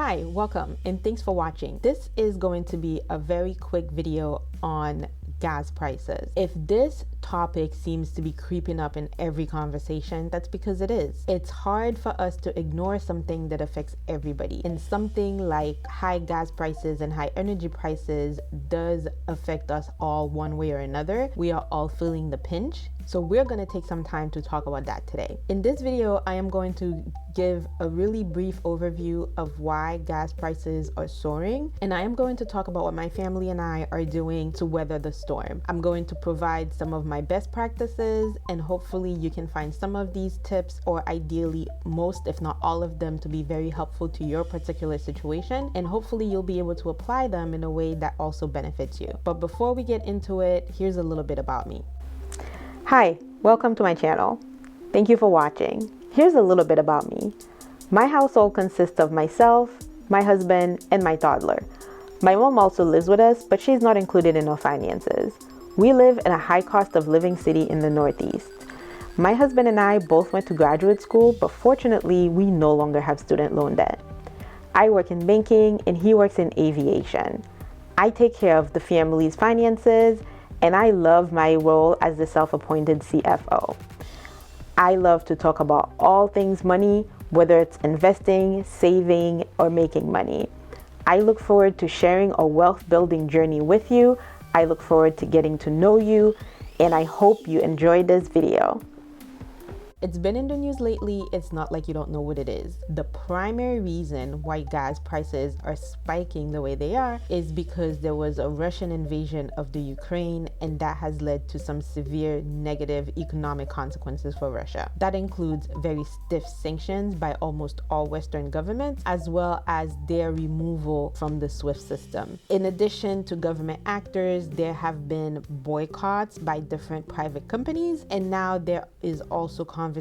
Hi, welcome, and thanks for watching. This is going to be a very quick video on gas prices. If this topic seems to be creeping up in every conversation, that's because it is. It's hard for us to ignore something that affects everybody. And something like high gas prices and high energy prices does affect us all one way or another. We are all feeling the pinch. So we're going to take some time to talk about that today. In this video, I am going to give a really brief overview of why gas prices are soaring, and I am going to talk about what my family and I are doing to weather the storm. I'm going to provide some of my best practices, and hopefully you can find some of these tips, or ideally most if not all of them, to be very helpful to your particular situation, and hopefully you'll be able to apply them in a way that also benefits you. But before we get into it, here's a little bit about me. Hi, welcome to my channel. Thank you for watching. Here's a little bit about me. My household consists of myself, my husband, and my toddler. My mom also lives with us, but she's not included in our finances. We live in a high cost of living city in the Northeast. My husband and I both went to graduate school, but fortunately, we no longer have student loan debt. I work in banking and he works in aviation. I take care of the family's finances, and I love my role as the self-appointed CFO. I love to talk about all things money, whether it's investing, saving, or making money. I look forward to sharing a wealth building journey with you. I look forward to getting to know you, and I hope you enjoyed this video. It's been in the news lately. It's not like you don't know what it is. The primary reason why gas prices are spiking the way they are is because there was a Russian invasion of the Ukraine, and that has led to some severe negative economic consequences for Russia. That includes very stiff sanctions by almost all Western governments, as well as their removal from the SWIFT system. In addition to government actors, there have been boycotts by different private companies, and now there is also conversation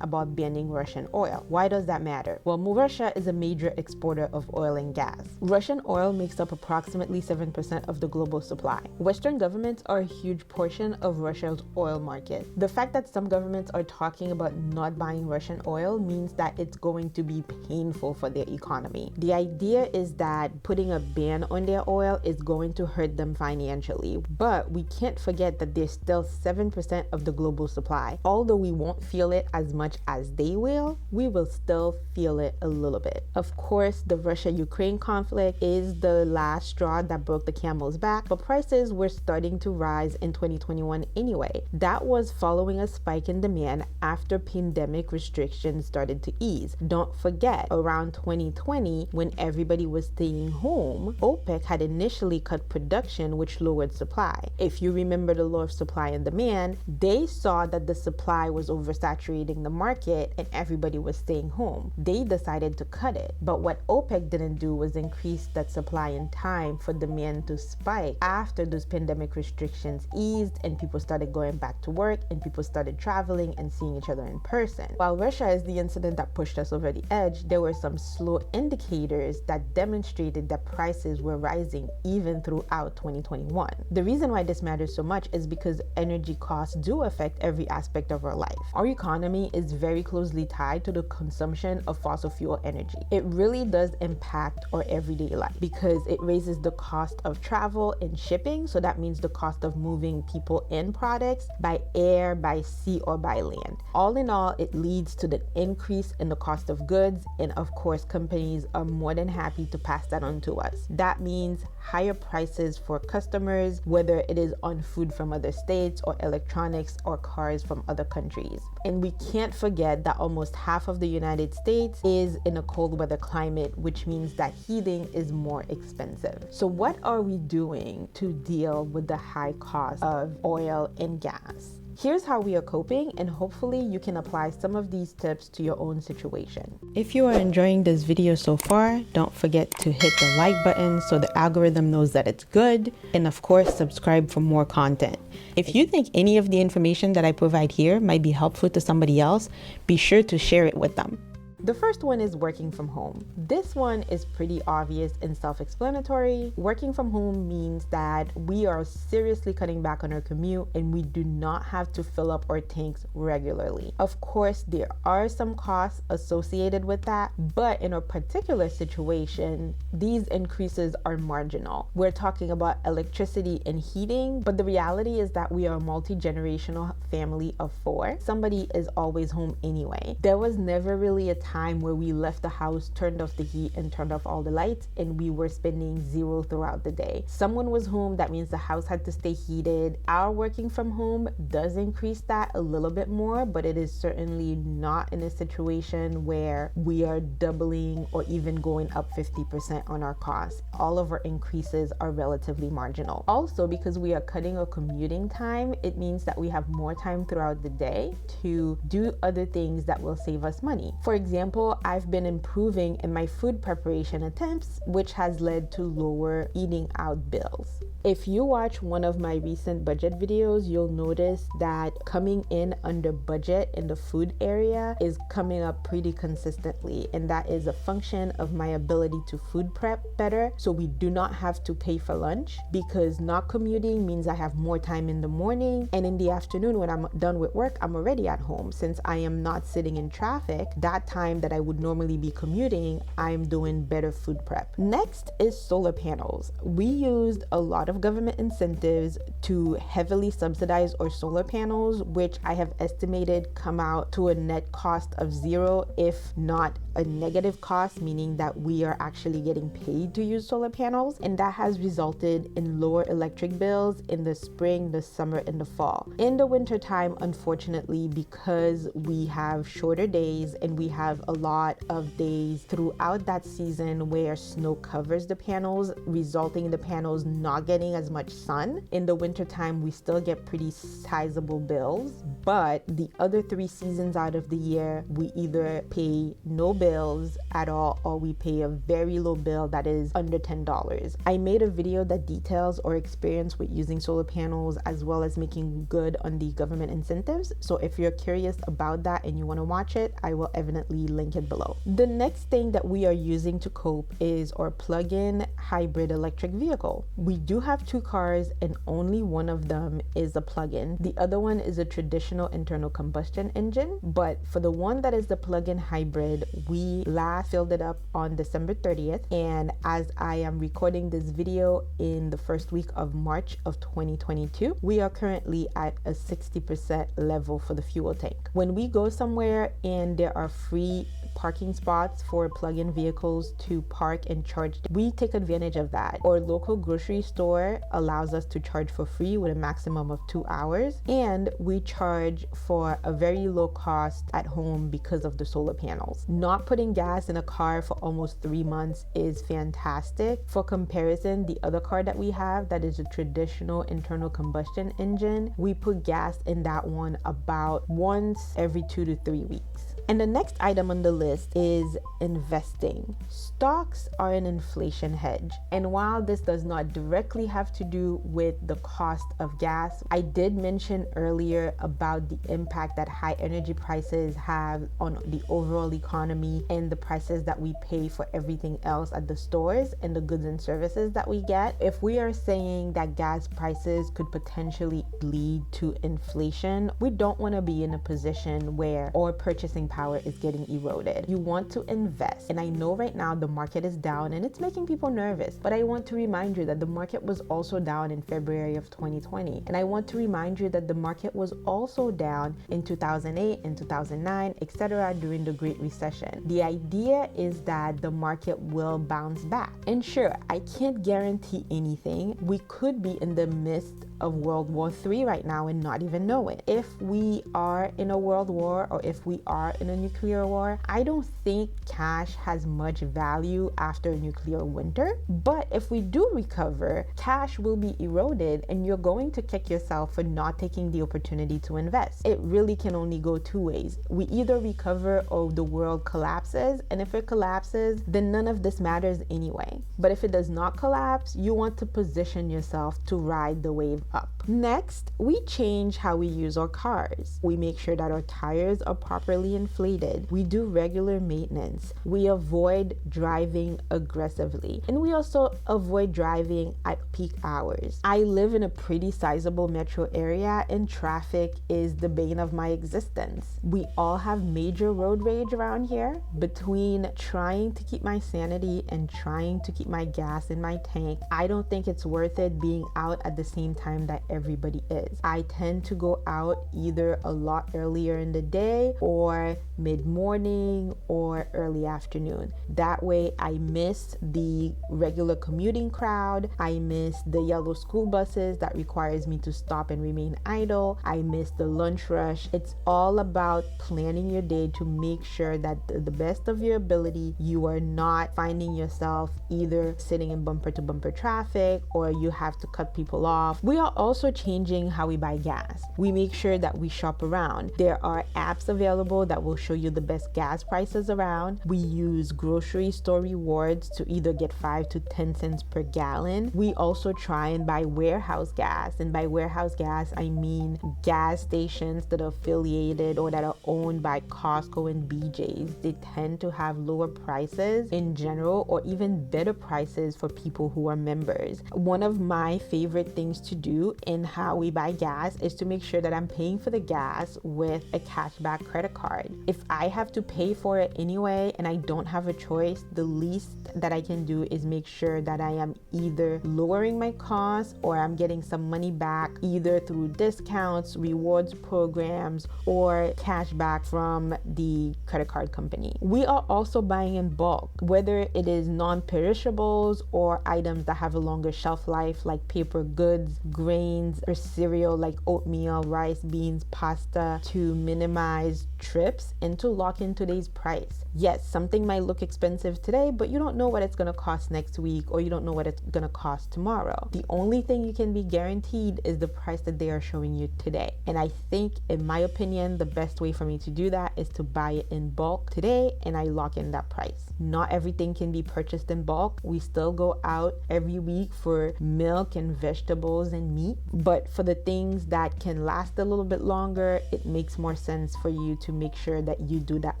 about banning Russian oil. Why does that matter? Well, Russia is a major exporter of oil and gas. Russian oil makes up approximately 7% of the global supply. Western governments are a huge portion of Russia's oil market. The fact that some governments are talking about not buying Russian oil means that it's going to be painful for their economy. The idea is that putting a ban on their oil is going to hurt them financially, but we can't forget that they're still 7% of the global supply. Although we won't feel it as much as they will, we will still feel it a little bit. Of course, the Russia-Ukraine conflict is the last straw that broke the camel's back, but prices were starting to rise in 2021 anyway. That was following a spike in demand after pandemic restrictions started to ease. Don't forget, around 2020, when everybody was staying home, OPEC had initially cut production, which lowered supply. If you remember the law of supply and demand, they saw that the supply was oversaturating the market and everybody was staying home. They decided to cut it. But what OPEC didn't do was increase that supply in time for demand to spike after those pandemic restrictions eased and people started going back to work and people started traveling and seeing each other in person. While Russia is the incident that pushed us over the edge, there were some slow indicators that demonstrated that prices were rising even throughout 2021. The reason why this matters so much is because energy costs do affect every aspect of our life. Our economy is very closely tied to the consumption of fossil fuel energy. It really does impact our everyday life because it raises the cost of travel and shipping. So that means the cost of moving people and products by air, by sea, or by land. All in all, it leads to the increase in the cost of goods. And of course, companies are more than happy to pass that on to us. That means higher prices for customers, whether it is on food from other states or electronics or cars from other countries. And we can't forget that almost half of the United States is in a cold weather climate, which means that heating is more expensive. So what are we doing to deal with the high cost of oil and gas? Here's how we are coping, and hopefully you can apply some of these tips to your own situation. If you are enjoying this video so far, don't forget to hit the like button so the algorithm knows that it's good, and of course subscribe for more content. If you think any of the information that I provide here might be helpful to somebody else, be sure to share it with them. The first one is working from home. This one is pretty obvious and self-explanatory. Working from home means that we are seriously cutting back on our commute and we do not have to fill up our tanks regularly. Of course, there are some costs associated with that, but in a particular situation, these increases are marginal. We're talking about electricity and heating, but the reality is that we are a multi-generational family of 4. Somebody is always home anyway. There was never really a time where we left the house, turned off the heat and turned off all the lights, and we were spending zero throughout the day. Someone was home, that means the house had to stay heated. Our working from home does increase that a little bit more, but it is certainly not in a situation where we are doubling or even going up 50% on our costs. All of our increases are relatively marginal. Also, because we are cutting our commuting time, it means that we have more time throughout the day to do other things that will save us money. For example, I've been improving in my food preparation attempts, which has led to lower eating out bills. If you watch one of my recent budget videos, you'll notice that coming in under budget in the food area is coming up pretty consistently, and that is a function of my ability to food prep better, so we do not have to pay for lunch, because not commuting means I have more time in the morning, and in the afternoon when I'm done with work, I'm already at home. Since I am not sitting in traffic, that time that I would normally be commuting, I'm doing better food prep. Next is solar panels. We used a lot of government incentives to heavily subsidize our solar panels, which I have estimated come out to a net cost of zero, if not a negative cost, meaning that we are actually getting paid to use solar panels, and that has resulted in lower electric bills in the spring, the summer, and the fall. In the winter time, unfortunately, because we have shorter days and we have a lot of days throughout that season where snow covers the panels, resulting in the panels not getting as much sun. In the winter time, we still get pretty sizable bills, but the other 3 seasons out of the year, we either pay no bills at all or we pay a very low bill that is under $10. I made a video that details our experience with using solar panels as well as making good on the government incentives. So if you're curious about that and you want to watch it, I will evidently link it below. The next thing that we are using to cope is our plug-in hybrid electric vehicle. We do have 2 cars and only one of them is a plug-in. The other one is a traditional internal combustion engine, but for the one that is the plug-in hybrid, we last filled it up on December 30th, and as I am recording this video in the first week of March of 2022, we are currently at a 60% level for the fuel tank. When we go somewhere and there are free parking spots for plug-in vehicles to park and charge, we take advantage of that. Our local grocery store allows us to charge for free with a maximum of 2 hours, and we charge for a very low cost at home because of the solar panels. Not putting gas in a car for almost 3 months is fantastic. For comparison, the other car that we have that is a traditional internal combustion engine, we put gas in that one about once every 2 to 3 weeks. And the next item on the list is investing. Stocks are an inflation hedge. And while this does not directly have to do with the cost of gas, I did mention earlier about the impact that high energy prices have on the overall economy and the prices that we pay for everything else at the stores and the goods and services that we get. If we are saying that gas prices could potentially lead to inflation, we don't want to be in a position where our purchasing power is getting eroded. You want to invest. And I know right now the market is down and it's making people nervous, but I want to remind you that the market was also down in February of 2020. And I want to remind you that the market was also down in 2008 and 2009, etc. during the Great Recession. The idea is that the market will bounce back. And sure, I can't guarantee anything. We could be in the midst of World War III right now and not even know it. If we are in a world war or if we are in a nuclear war, I don't think cash has much value after a nuclear winter. But if we do recover, cash will be eroded and you're going to kick yourself for not taking the opportunity to invest. It really can only go 2 ways. We either recover or the world collapses, and if it collapses, then none of this matters anyway. But if it does not collapse, you want to position yourself to ride the wave up. Next, we change how we use our cars. We make sure that our tires are properly inflated inflated. We do regular maintenance. We avoid driving aggressively. And we also avoid driving at peak hours. I live in a pretty sizable metro area and traffic is the bane of my existence. We all have major road rage around here. Between trying to keep my sanity and trying to keep my gas in my tank, I don't think it's worth it being out at the same time that everybody is. I tend to go out either a lot earlier in the day or mid-morning or early afternoon. That way I miss the regular commuting crowd. I miss the yellow school buses that requires me to stop and remain idle. I miss the lunch rush. It's all about planning your day to make sure that the best of your ability, you are not finding yourself either sitting in bumper to bumper traffic or you have to cut people off. We are also changing how we buy gas. We make sure that we shop around. There are apps available that will show you the best gas prices around. We use grocery store rewards to either get 5 to 10 cents per gallon. We also try and buy warehouse gas. And by warehouse gas, I mean gas stations that are affiliated or that are owned by Costco and BJ's. They tend to have lower prices in general or even better prices for people who are members. One of my favorite things to do in how we buy gas is to make sure that I'm paying for the gas with a cashback credit card. If I have to pay for it anyway and I don't have a choice, the least that I can do is make sure that I am either lowering my costs or I'm getting some money back either through discounts, rewards programs, or cashback from the credit card company. We are also buying in bulk, whether it is non-perishables or items that have a longer shelf life like paper goods, grains, or cereal like oatmeal, rice, beans, pasta, to minimize trips and to lock in today's price. Yes, something might look expensive today, but you don't know what it's going to cost next week or you don't know what it's going to cost tomorrow. The only thing you can be guaranteed is the price that they are showing you today. And I think, in my opinion, the best way for me to do that is to buy it in bulk today and I lock in that price. Not everything can be purchased in bulk. We still go out every week for milk and vegetables and meat, but for the things that can last a little bit longer, it makes more sense for you to make sure that you do that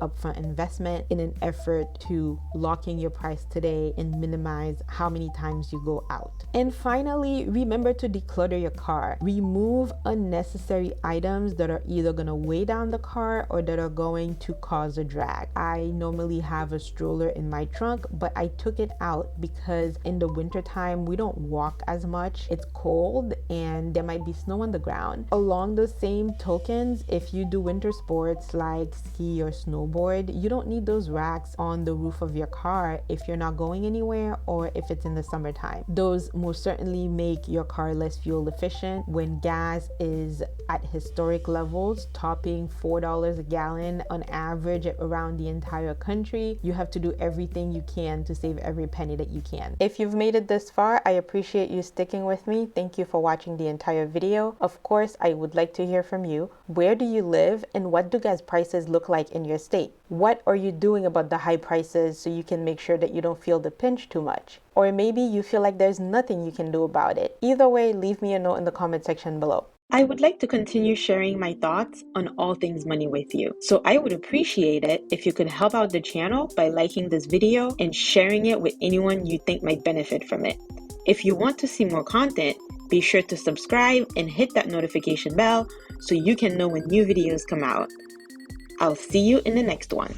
upfront investment in an effort to lock in your price today and minimize how many times you go out. And finally, remember to declutter your car. Remove unnecessary items that are either going to weigh down the car or that are going to cause a drag. I normally have a stroller in my trunk, but I took it out because in the wintertime we don't walk as much. It's cold and there might be snow on the ground. Along the same tokens, if you do winter sports like ski or snowboard, you don't need those racks on the roof of your car if you're not going anywhere or if it's in the summertime. Those most certainly make your car less fuel efficient. When gas is at historic levels, topping $4 a gallon on average around the entire country, you have to do everything you can to save every penny that you can. If you've made it this far, I appreciate you sticking with me. Thank you for watching the entire video. Of course, I would like to hear from you. Where do you live and what do gas prices look like in your state? What are you doing about the high prices so you can make sure that you don't feel the pinch too much? Or maybe you feel like there's nothing you can do about it. Either way, leave me a note in the comment section below. I would like to continue sharing my thoughts on all things money with you. So I would appreciate it if you could help out the channel by liking this video and sharing it with anyone you think might benefit from it. If you want to see more content, be sure to subscribe and hit that notification bell so you can know when new videos come out. I'll see you in the next one.